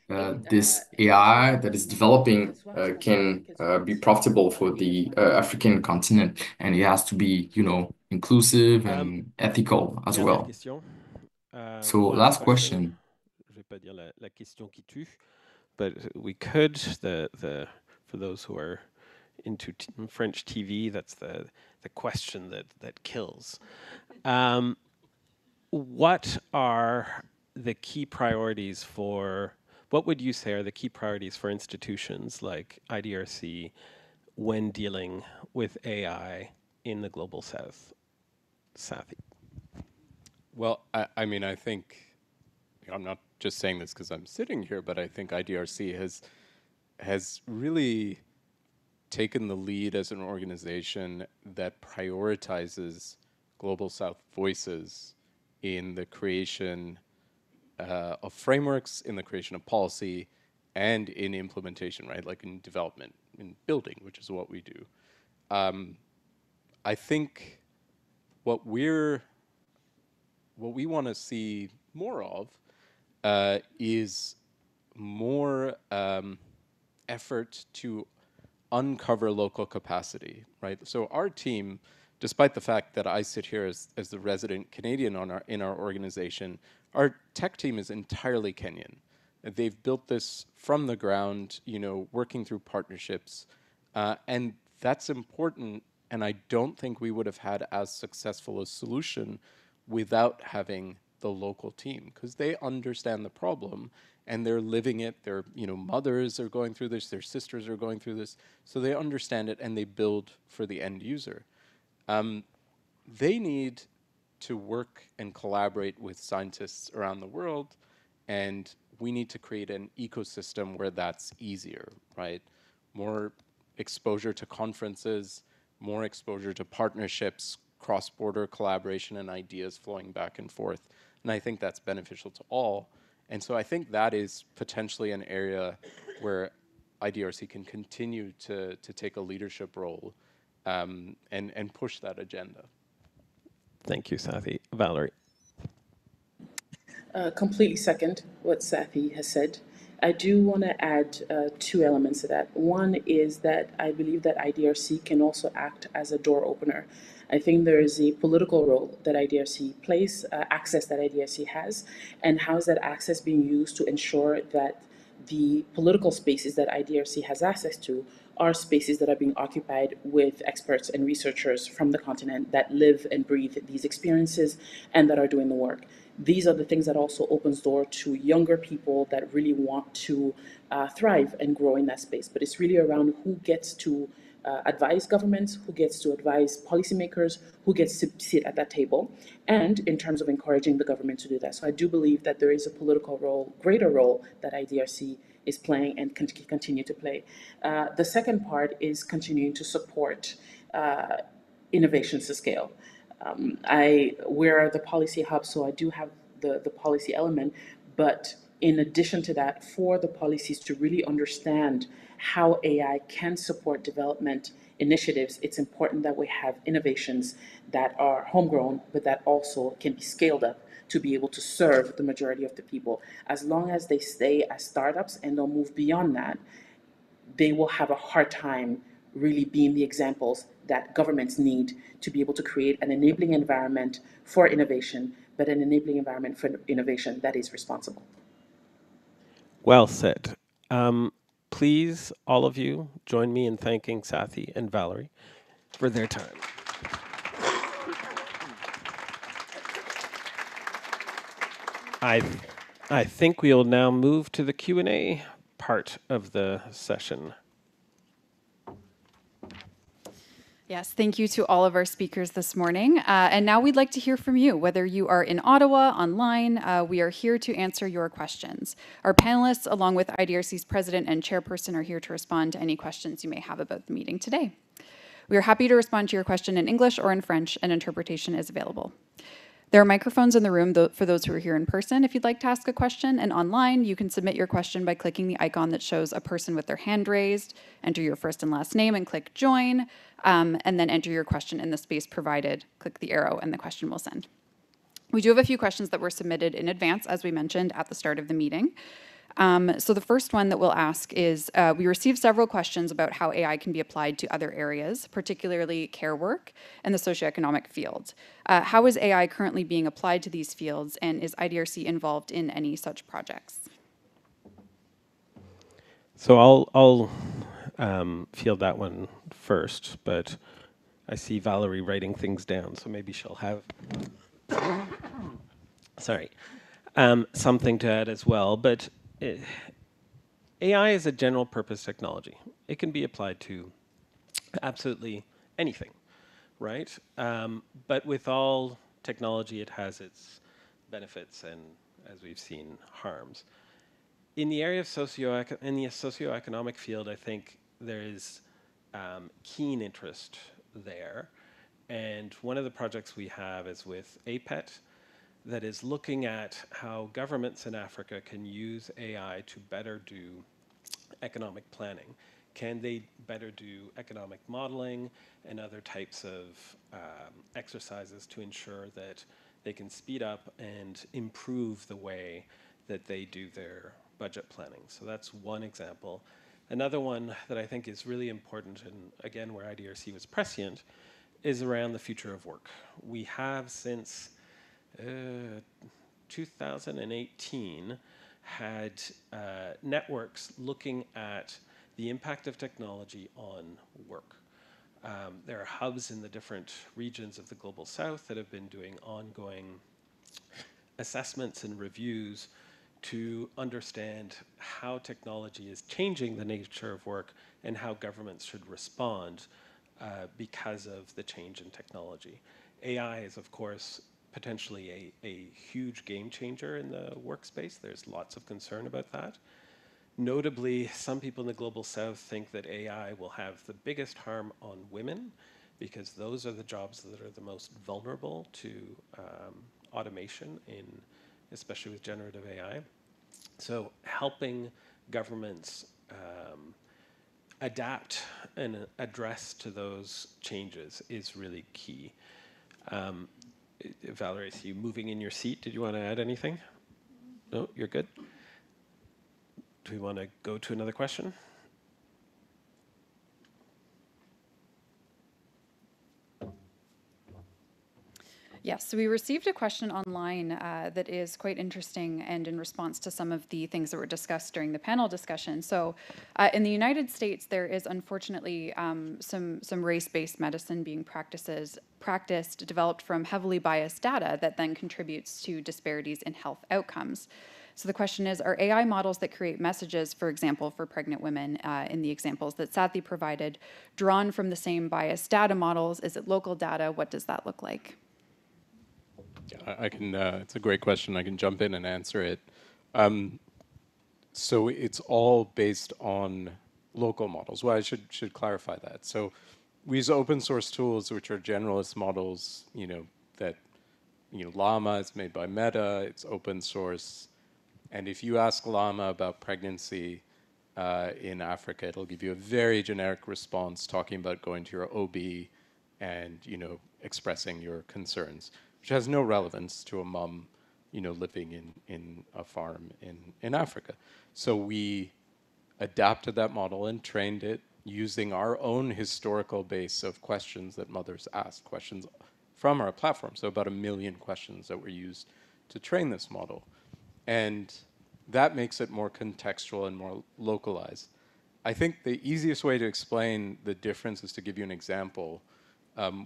this AI that is developing can be profitable for the African continent, and it has to be, inclusive and ethical as well. So last question. Je vais pas dire la question qui tue, but we could for those who are into French TV, that's the question that kills. What are the key priorities what would you say are the key priorities for institutions like IDRC when dealing with AI in the Global South? Sathy. Well, I mean, I think, I'm not just saying this because I'm sitting here, but I think IDRC has really taken the lead as an organization that prioritizes Global South voices in the creation of frameworks, in the creation of policy, and in implementation, right? Like in development, in building, which is what we do. I think what we want to see more of is more effort to uncover local capacity, right? So our team, despite the fact that I sit here as the resident Canadian in our organization, our tech team is entirely Kenyan. They've built this from the ground, you know, working through partnerships, and that's important. And I don't think we would have had as successful a solution without having the local team, because they understand the problem and they're living it. Their, you know, mothers are going through this, their sisters are going through this, so they understand it and they build for the end user. They need to work and collaborate with scientists around the world, and we need to create an ecosystem where that's easier, right? More exposure to conferences, more exposure to partnerships, cross-border collaboration and ideas flowing back and forth. And I think that's beneficial to all. And so I think that is potentially an area where IDRC can continue to take a leadership role and push that agenda. Thank you, Sathy. Valérie. Completely second what Sathy has said. I do want to add two elements to that. One is that I believe that IDRC can also act as a door opener. I think there is a political role that IDRC plays, access that IDRC has, and how is that access being used to ensure that the political spaces that IDRC has access to are spaces that are being occupied with experts and researchers from the continent that live and breathe these experiences and that are doing the work. These are the things that also opens door to younger people that really want to thrive and grow in that space. But it's really around who gets to advise governments, who gets to advise policymakers, who gets to sit at that table, and in terms of encouraging the government to do that. So I do believe that there is a political role, greater role that IDRC is playing and can continue to play. The second part is continuing to support innovations to scale. We're the policy hub, so I do have the policy element, but in addition to that, for the policies to really understand how AI can support development initiatives, it's important that we have innovations that are homegrown, but that also can be scaled up to be able to serve the majority of the people. As long as they stay as startups and don't move beyond that, they will have a hard time really being the examples that governments need to be able to create an enabling environment for innovation, but an enabling environment for innovation that is responsible. Well said. Please, all of you, join me in thanking Sathy and Valérie for their time. I think we'll now move to the Q&A part of the session. Yes, thank you to all of our speakers this morning. And now we'd like to hear from you, whether you are in Ottawa, online, we are here to answer your questions. Our panelists, along with IDRC's president and chairperson, are here to respond to any questions you may have about the meeting today. We are happy to respond to your question in English or in French, and interpretation is available. There are microphones in the room for those who are here in person if you'd like to ask a question, and online you can submit your question by clicking the icon that shows a person with their hand raised, enter your first and last name and click join, and then enter your question in the space provided, click the arrow and the question will send. We do have a few questions that were submitted in advance, as we mentioned at the start of the meeting. So the first one that we'll ask is, we received several questions about how AI can be applied to other areas, particularly care work and the socioeconomic field. How is AI currently being applied to these fields, and is IDRC involved in any such projects? So I'll field that one first, but I see Valérie writing things down, so maybe she'll have something to add as well. But AI is a general purpose technology. It can be applied to absolutely anything, right? But with all technology, it has its benefits and, as we've seen, harms. In the area of socioeconomic field, I think there is keen interest there. And one of the projects we have is with APET, that is looking at how governments in Africa can use AI to better do economic planning. Can they better do economic modeling and other types of exercises to ensure that they can speed up and improve the way that they do their budget planning? So that's one example. Another one that I think is really important, and again where IDRC was prescient, is around the future of work. We have since 2018 had networks looking at the impact of technology on work. There are hubs in the different regions of the Global South that have been doing ongoing assessments and reviews to understand how technology is changing the nature of work and how governments should respond because of the change in technology. AI is, of course, potentially a huge game changer in the workspace. There's lots of concern about that. Notably, some people in the Global South think that AI will have the biggest harm on women because those are the jobs that are the most vulnerable to automation, especially with generative AI. So helping governments adapt and address to those changes is really key. Valérie, I see you moving in your seat. Did you want to add anything? No, you're good? Do we want to go to another question? Yes, so we received a question online that is quite interesting and in response to some of the things that were discussed during the panel discussion. So in the United States, there is unfortunately some race-based medicine being practiced, developed from heavily biased data that then contributes to disparities in health outcomes. So the question is, are AI models that create messages, for example, for pregnant women in the examples that Sathy provided, drawn from the same biased data models? Is it local data? What does that look like? I can. It's a great question. I can jump in and answer it. So it's all based on local models. Well, I should clarify that. So we use open source tools, which are generalist models. Llama is made by Meta. It's open source, and if you ask Llama about pregnancy in Africa, it'll give you a very generic response, talking about going to your OB and expressing your concerns, which has no relevance to a mom, living in a farm in Africa. So we adapted that model and trained it using our own historical base of questions that mothers asked, questions from our platform. So about 1 million questions that were used to train this model. And that makes it more contextual and more localized. I think the easiest way to explain the difference is to give you an example,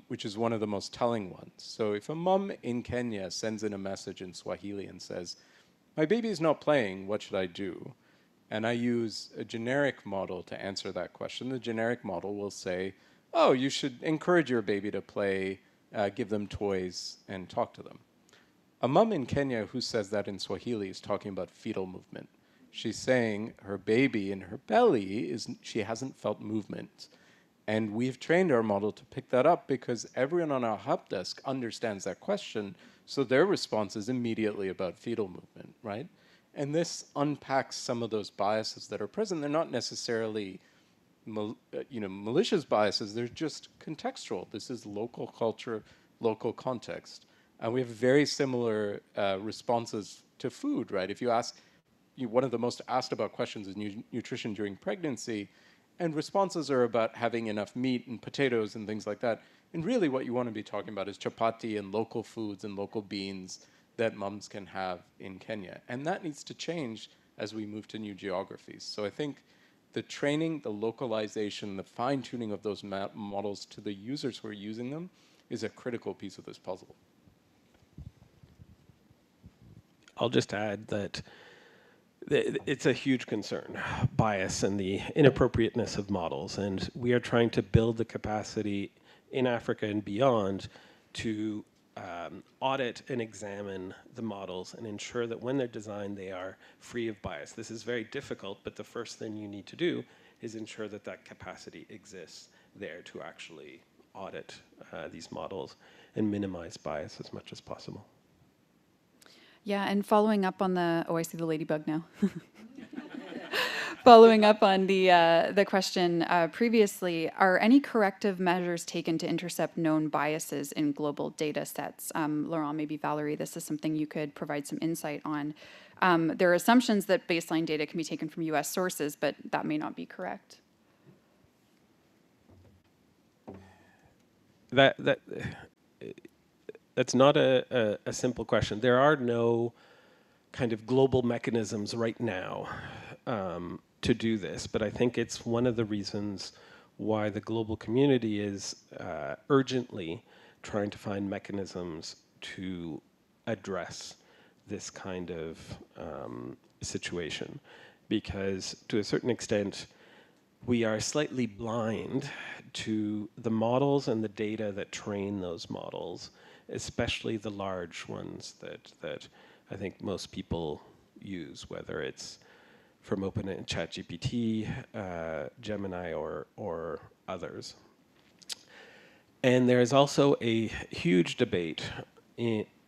which is one of the most telling ones. So if a mom in Kenya sends in a message in Swahili and says, "My baby is not playing, what should I do?" and I use a generic model to answer that question, the generic model will say, "Oh, you should encourage your baby to play, give them toys, and talk to them." A mom in Kenya who says that in Swahili is talking about fetal movement. She's saying her baby in her belly she hasn't felt movement. And we've trained our model to pick that up because everyone on our help desk understands that question, so their response is immediately about fetal movement, right? And this unpacks some of those biases that are present. They're not necessarily malicious biases, they're just contextual. This is local culture, local context. And we have very similar responses to food, right? If you ask, one of the most asked about questions is nutrition during pregnancy, and responses are about having enough meat and potatoes and things like that. And really what you want to be talking about is chapati and local foods and local beans that moms can have in Kenya. And that needs to change as we move to new geographies. So I think the training, the localization, the fine-tuning of those models to the users who are using them is a critical piece of this puzzle. I'll just add that it's a huge concern, bias and the inappropriateness of models. And we are trying to build the capacity in Africa and beyond to audit and examine the models and ensure that when they're designed, they are free of bias. This is very difficult, but the first thing you need to do is ensure that that capacity exists there to actually audit these models and minimize bias as much as possible. Yeah, and following up on the, oh, I see the ladybug now. Following up on the question previously, are any corrective measures taken to intercept known biases in global data sets? Laurent, maybe Valérie, this is something you could provide some insight on. There are assumptions that baseline data can be taken from US sources, but that may not be correct. That's not a simple question. There are no kind of global mechanisms right now to do this, but I think it's one of the reasons why the global community is urgently trying to find mechanisms to address this kind of situation, because to a certain extent, we are slightly blind to the models and the data that train those models, especially the large ones that I think most people use, whether it's from OpenAI, ChatGPT, Gemini, or others. And there is also a huge debate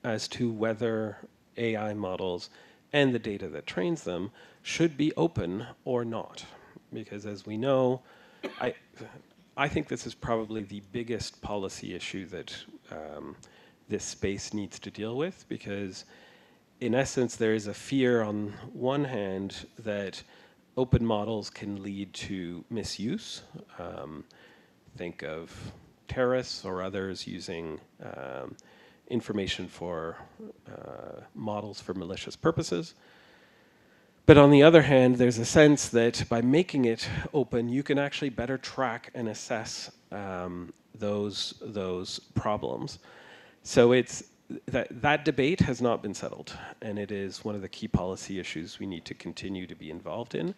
as to whether AI models and the data that trains them should be open or not. Because as we know, I think this is probably the biggest policy issue that this space needs to deal with, because in essence, there is a fear on one hand that open models can lead to misuse. Think of terrorists or others using information for models for malicious purposes. But on the other hand, there's a sense that by making it open, you can actually better track and assess those problems. So it's that debate has not been settled, and it is one of the key policy issues we need to continue to be involved in.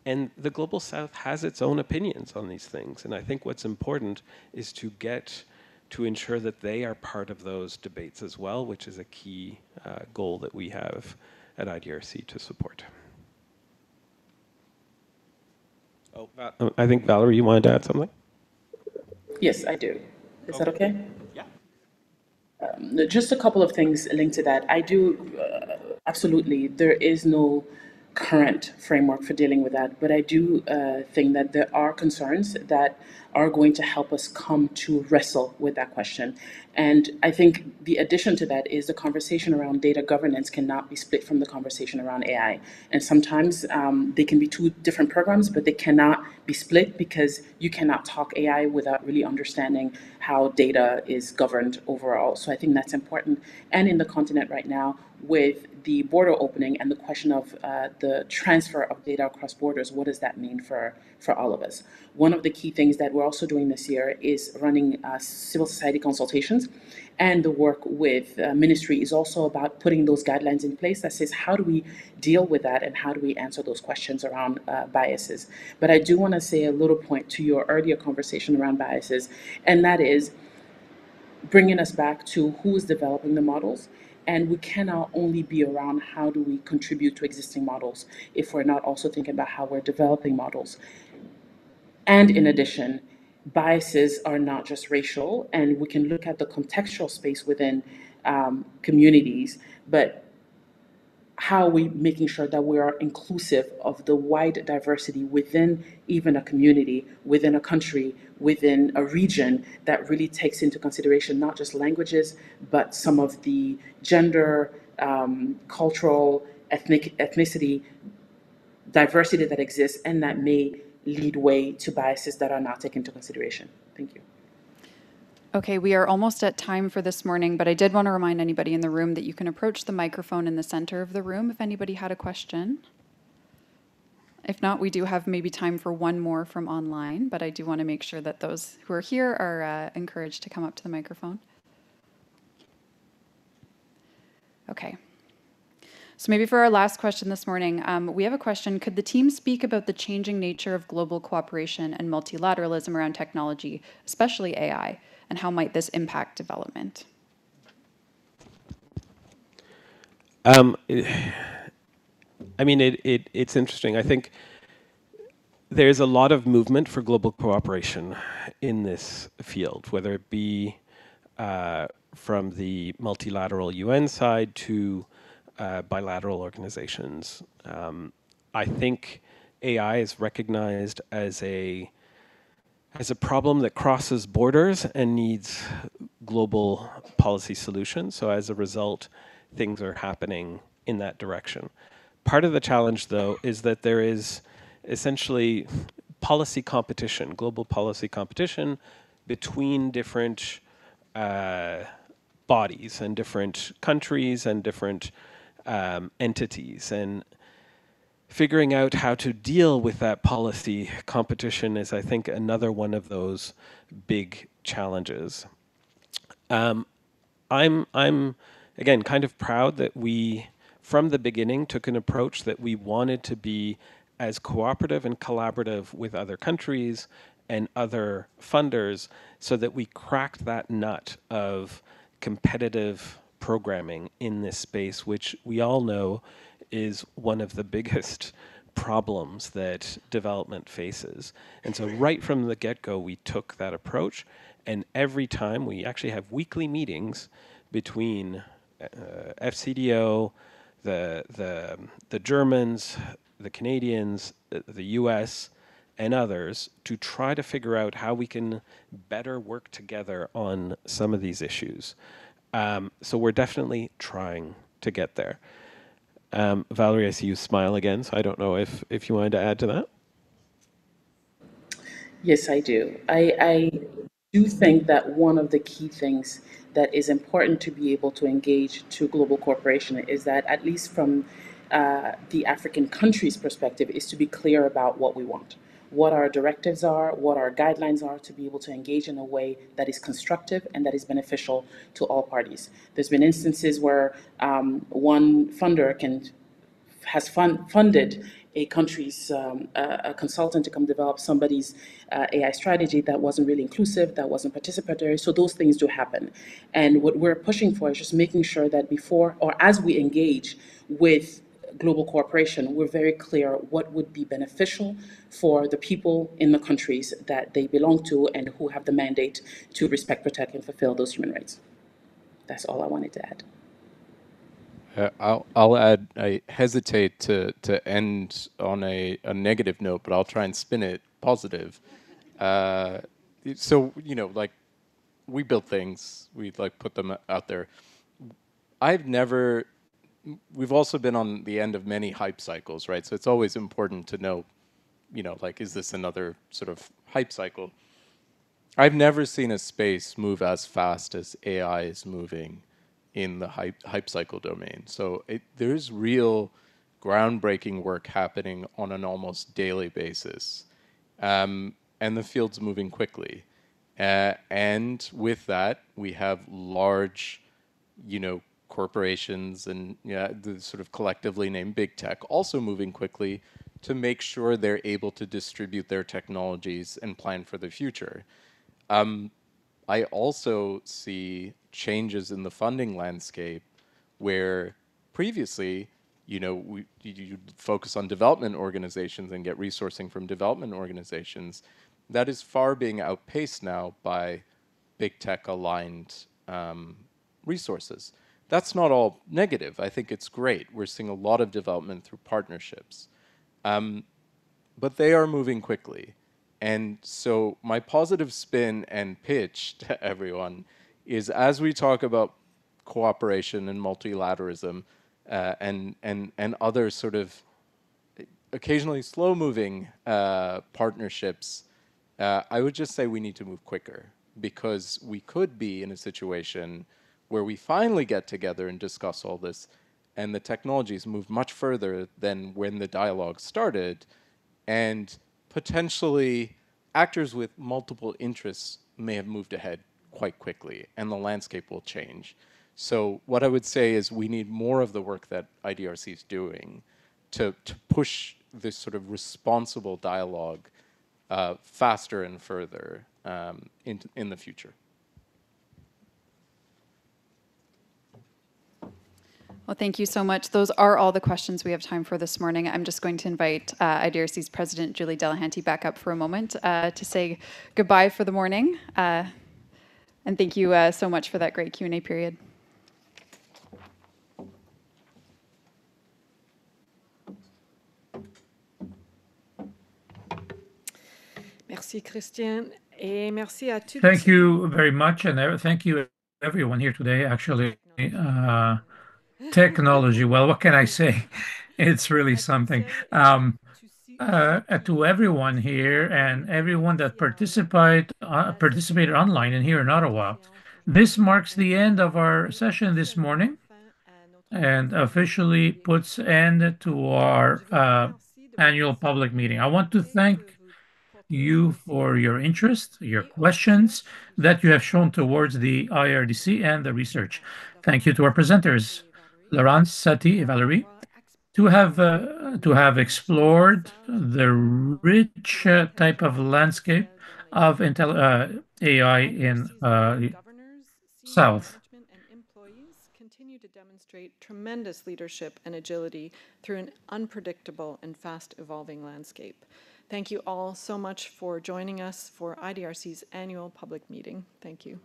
And the Global South has its own opinions on these things, and I think what's important is to ensure that they are part of those debates as well, which is a key goal that we have at IDRC to support. Oh, I think Valérie, you wanted to add something? Yes, I do. Is that okay? Yeah. Just a couple of things linked to that. I do, absolutely, there is no current framework for dealing with that, but I do think that there are concerns that are going to help us come to wrestle with that question. And I think the addition to that is the conversation around data governance cannot be split from the conversation around AI. And sometimes they can be two different programs, but they cannot be split, because you cannot talk AI without really understanding how data is governed overall. So I think that's important. And in the continent right now, with the border opening and the question of the transfer of data across borders, what does that mean for all of us? One of the key things that we're also doing this year is running civil society consultations, and the work with ministry is also about putting those guidelines in place that says, how do we deal with that and how do we answer those questions around biases? But I do want to say a little point to your earlier conversation around biases, and that is bringing us back to who is developing the models. And we cannot only be around how do we contribute to existing models if we're not also thinking about how we're developing models. And in addition, biases are not just racial, and we can look at the contextual space within communities, but how are we making sure that we are inclusive of the wide diversity within even a community, within a country, within a region, that really takes into consideration not just languages, but some of the gender, cultural, ethnicity, diversity that exists, and that may lead way to biases that are not taken into consideration. Thank you. Okay, we are almost at time for this morning, but I did want to remind anybody in the room that you can approach the microphone in the center of the room if anybody had a question. If not, we do have maybe time for one more from online, but I do want to make sure that those who are here are encouraged to come up to the microphone. Okay. So maybe for our last question this morning, we have a question. Could the team speak about the changing nature of global cooperation and multilateralism around technology, especially AI, and how might this impact development? I mean, it's interesting. I think there's a lot of movement for global cooperation in this field, whether it be from the multilateral UN side to bilateral organizations. I think AI is recognized as a problem that crosses borders and needs global policy solutions. So as a result, things are happening in that direction. Part of the challenge, though, is that there is essentially policy competition, global policy competition between different bodies and different countries and different entities. And figuring out how to deal with that policy competition is, I think, another one of those big challenges. I'm again kind of proud that we, from the beginning, took an approach that we wanted to be as cooperative and collaborative with other countries and other funders, so that we cracked that nut of competitive programming in this space, which we all know is one of the biggest problems that development faces. And so right from the get-go, we took that approach. And every time we actually have weekly meetings between FCDO, the Germans, the Canadians, the US, and others, to try to figure out how we can better work together on some of these issues. So we're definitely trying to get there. Valérie, I see you smile again, so I don't know if you wanted to add to that. Yes, I do. I do think that one of the key things that is important to be able to engage to global cooperation is that, at least from the African countries' perspective, is to be clear about what we want, what our directives are, what our guidelines are, to be able to engage in a way that is constructive and that is beneficial to all parties. There's been instances where one funder has funded a country's a consultant to come develop somebody's AI strategy that wasn't really inclusive, that wasn't participatory. So those things do happen. And what we're pushing for is just making sure that before or as we engage with global cooperation, we're very clear what would be beneficial for the people in the countries that they belong to and who have the mandate to respect, protect, and fulfill those human rights. That's all I wanted to add. I'll add, I hesitate to end on a negative note, but I'll try and spin it positive. So, like, we build things, we like put them out there. We've also been on the end of many hype cycles, right? So it's always important to know, like, is this another sort of hype cycle? I've never seen a space move as fast as AI is moving in the hype cycle domain. So there's real groundbreaking work happening on an almost daily basis. And the field's moving quickly. And with that, we have large, corporations and the sort of collectively named big tech also moving quickly to make sure they're able to distribute their technologies and plan for the future. I also see changes in the funding landscape where previously, you focus on development organizations and get resourcing from development organizations. That is far being outpaced now by big tech aligned resources. That's not all negative. I think it's great. We're seeing a lot of development through partnerships. But they are moving quickly. And so my positive spin and pitch to everyone is, as we talk about cooperation and multilateralism and other sort of occasionally slow-moving partnerships, I would just say we need to move quicker, because we could be in a situation where we finally get together and discuss all this, and the technologies move much further than when the dialogue started, and potentially actors with multiple interests may have moved ahead quite quickly, and the landscape will change. So what I would say is we need more of the work that IDRC is doing to push this sort of responsible dialogue faster and further in the future. Well, thank you so much. Those are all the questions we have time for this morning. I'm just going to invite IDRC's President, Julie Delahanty, back up for a moment to say goodbye for the morning. And thank you so much for that great Q&A period. Merci, Christian. Et merci à toutes. Thank you very much, and thank you everyone here today. Actually, technology. Well, what can I say? It's really something. To everyone here and everyone that participated online and here in Ottawa, this marks the end of our session this morning and officially puts end to our annual public meeting. I want to thank you for your interest, your questions that you have shown towards the IRDC and the research. Thank you to our presenters, Laurent, Sathy, and Valérie, to have explored the rich type of landscape of AI in South. Continue to demonstrate tremendous leadership and agility through an unpredictable and fast evolving landscape. Thank you all so much for joining us for IDRC's annual public meeting. Thank you.